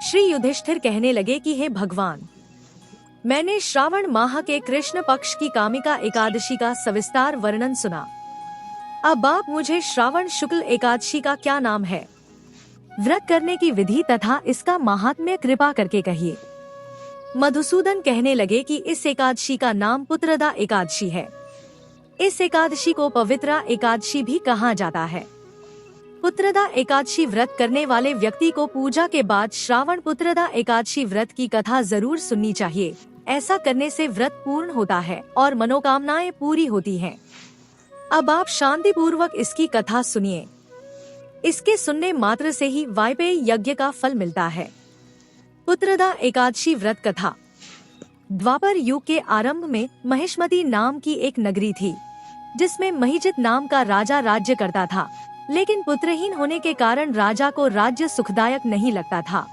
श्री युधिष्ठिर कहने लगे कि हे भगवान, मैंने श्रावण माह के कृष्ण पक्ष की कामिका एकादशी का सविस्तार वर्णन सुना। अब आप मुझे श्रावण शुक्ल एकादशी का क्या नाम है, व्रत करने की विधि तथा इसका महात्म्य कृपा करके कहिए। मधुसूदन कहने लगे कि इस एकादशी का नाम पुत्रदा एकादशी है। इस एकादशी को पवित्रा एकादशी भी कहा जाता है। पुत्रदा एकादशी व्रत करने वाले व्यक्ति को पूजा के बाद श्रावण पुत्रदा एकादशी व्रत की कथा जरूर सुननी चाहिए। ऐसा करने से व्रत पूर्ण होता है और मनोकामनाएं पूरी होती हैं। अब आप शांति पूर्वक इसकी कथा सुनिए। इसके सुनने मात्र से ही वायपेय यज्ञ का फल मिलता है। पुत्रदा एकादशी व्रत कथा। द्वापर युग के आरंभ में महिष्मती नाम की एक नगरी थी, जिसमें महिजित नाम का राजा राज्य करता था। लेकिन पुत्रहीन होने के कारण राजा को राज्य सुखदायक नहीं लगता था।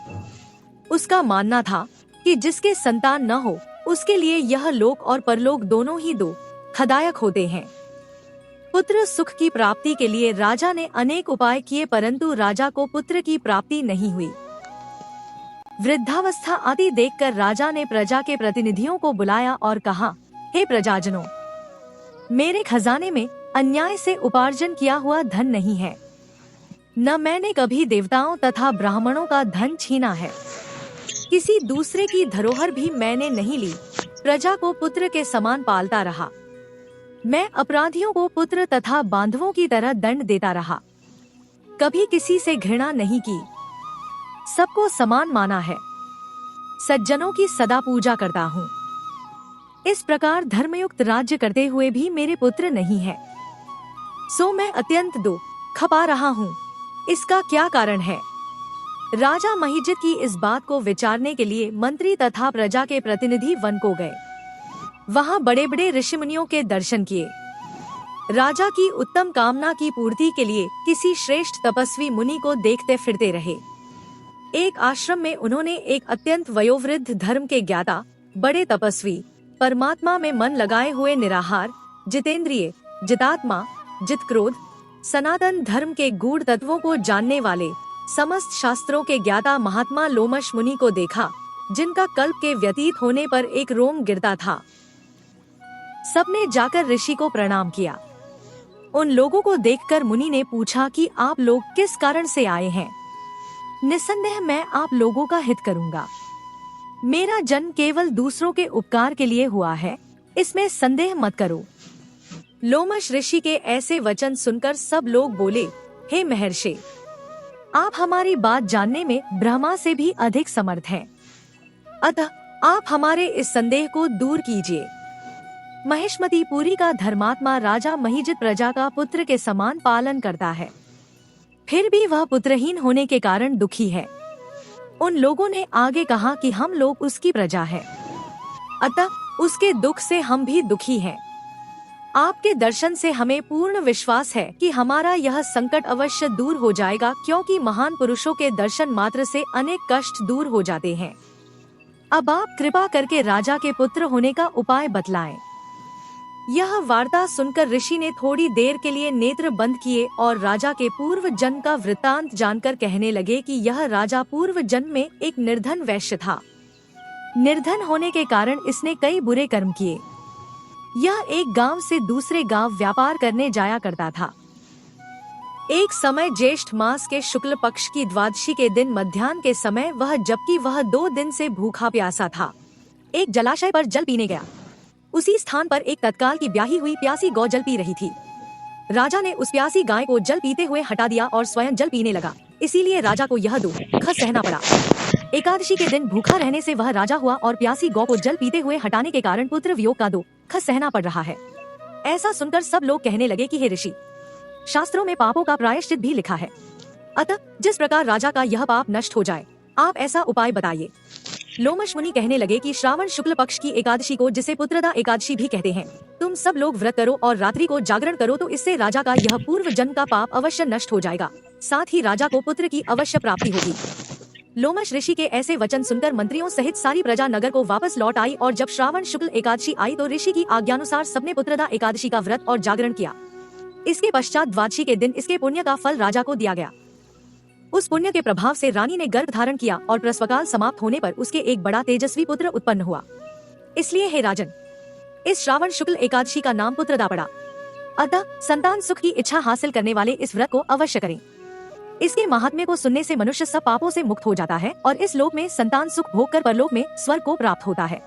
उसका मानना था कि जिसके संतान न हो उसके लिए यह लोक और परलोक दोनों ही दुखदायक होते हैं। पुत्र सुख की प्राप्ति के लिए राजा ने अनेक उपाय किए, परंतु राजा को पुत्र की प्राप्ति नहीं हुई। वृद्धावस्था आदि देखकर राजा ने प्रजा के प्रतिनिधियों को बुलाया और कहा, हे प्रजाजनों, मेरे खजाने में अन्याय से उपार्जन किया हुआ धन नहीं है। न मैंने कभी देवताओं तथा ब्राह्मणों का धन छीना है। किसी दूसरे की धरोहर भी मैंने नहीं ली। प्रजा को पुत्र के समान पालता रहा। मैं अपराधियों को पुत्र तथा बांधवों की तरह दंड देता रहा। कभी किसी से घृणा नहीं की। सबको समान माना है। सज्जनों की सदा पूजा करता हूँ। इस प्रकार धर्मयुक्त राज्य करते हुए भी मेरे पुत्र नहीं है, सो मैं अत्यंत दुख पा रहा हूँ। इसका क्या कारण है? राजा महिजित की इस बात को विचारने के लिए मंत्री तथा प्रजा के प्रतिनिधि वन को गए। वहाँ बड़े बड़े ऋषिमुनियों के दर्शन किए। राजा की उत्तम कामना की पूर्ति के लिए किसी श्रेष्ठ तपस्वी मुनि को देखते फिरते रहे। एक आश्रम में उन्होंने एक अत्यंत वयोवृद्ध धर्म के ज्ञाता, बड़े तपस्वी, परमात्मा में मन लगाए हुए निराहार, जितेंद्रिय, जितात्मा, जितक्रोध, सनातन धर्म के गूढ़ तत्वों को जानने वाले, समस्त शास्त्रों के ज्ञाता महात्मा लोमश मुनि को देखा, जिनका कल्प के व्यतीत होने पर एक रोम गिरता था। सबने जाकर ऋषि को प्रणाम किया। उन लोगों को देखकर मुनि ने पूछा कि आप लोग किस कारण से आए हैं? निस्संदेह मैं आप लोगों का हित करूंगा। मेरा जन्म केवल दूसरों के उपकार के लिए हुआ है, इसमें संदेह मत करो। लोमश ऋषि के ऐसे वचन सुनकर सब लोग बोले, हे महर्षि, आप हमारी बात जानने में ब्रह्मा से भी अधिक समर्थ हैं। अतः आप हमारे इस संदेह को दूर कीजिए। महिष्मती पुरी का धर्मात्मा राजा महिजित प्रजा का पुत्र के समान पालन करता है, फिर भी वह पुत्रहीन होने के कारण दुखी है। उन लोगों ने आगे कहा कि हम लोग उसकी प्रजा हैं, अतः उसके दुख से हम भी दुखी हैं। आपके दर्शन से हमें पूर्ण विश्वास है कि हमारा यह संकट अवश्य दूर हो जाएगा, क्योंकि महान पुरुषों के दर्शन मात्र से अनेक कष्ट दूर हो जाते हैं। अब आप कृपा करके राजा के पुत्र होने का उपाय बतलाएं। यह वार्ता सुनकर ऋषि ने थोड़ी देर के लिए नेत्र बंद किए और राजा के पूर्व जन्म का वृत्तांत जानकर कहने लगे कि यह राजा पूर्व जन्म में एक निर्धन वैश्य था। निर्धन होने के कारण इसने कई बुरे कर्म किए। यह एक गांव से दूसरे गांव व्यापार करने जाया करता था। एक समय ज्येष्ठ मास के शुक्ल पक्ष की द्वादशी के दिन मध्याह्न के समय जबकि वह 2 दिन से भूखा प्यासा था, एक जलाशय पर जल पीने गया। उसी स्थान पर एक तत्काल की ब्याही हुई प्यासी गौ जल पी रही थी। राजा ने उस प्यासी गाय को जल पीते हुए हटा दिया और स्वयं जल पीने लगा, इसीलिए राजा को यह दुख सहना पड़ा। एकादशी के दिन भूखा रहने से वह राजा हुआ और प्यासी गौ को जल पीते हुए हटाने के कारण पुत्र वियोग का दुख सहना पड़ रहा है। ऐसा सुनकर सब लोग कहने लगे कि हे ऋषि, शास्त्रों में पापों का प्रायश्चित भी लिखा है, अतः जिस प्रकार राजा का यह पाप नष्ट हो जाए, आप ऐसा उपाय बताइए। लोमश मुनि कहने लगे कि श्रावण शुक्ल पक्ष की एकादशी को, जिसे पुत्रदा एकादशी भी कहते हैं, तुम सब लोग व्रत करो और रात्रि को जागरण करो, तो इससे राजा का यह पूर्व जन्म का पाप अवश्य नष्ट हो जाएगा, साथ ही राजा को पुत्र की अवश्य प्राप्ति होगी। लोमश ऋषि के ऐसे वचन सुनकर मंत्रियों सहित सारी प्रजा नगर को वापस लौट आई और जब श्रावण शुक्ल एकादशी आई तो ऋषि की आज्ञानुसार सबने पुत्रदा एकादशी का व्रत और जागरण किया। इसके पश्चात द्वादशी के दिन इसके पुण्य का फल राजा को दिया गया। उस पुण्य के प्रभाव से रानी ने गर्भ धारण किया और प्रसवकाल समाप्त होने पर उसके एक बड़ा तेजस्वी पुत्र उत्पन्न हुआ। इसलिए हे राजन, इस श्रावण शुक्ल एकादशी का नाम पुत्रदा पड़ा। अतः संतान सुख की इच्छा हासिल करने वाले इस व्रत को अवश्य करें। इसके महात्म्य को सुनने से मनुष्य सब पापों से मुक्त हो जाता है और इस लोक में संतान सुख भोग कर परलोक में स्वर्ग को प्राप्त होता है।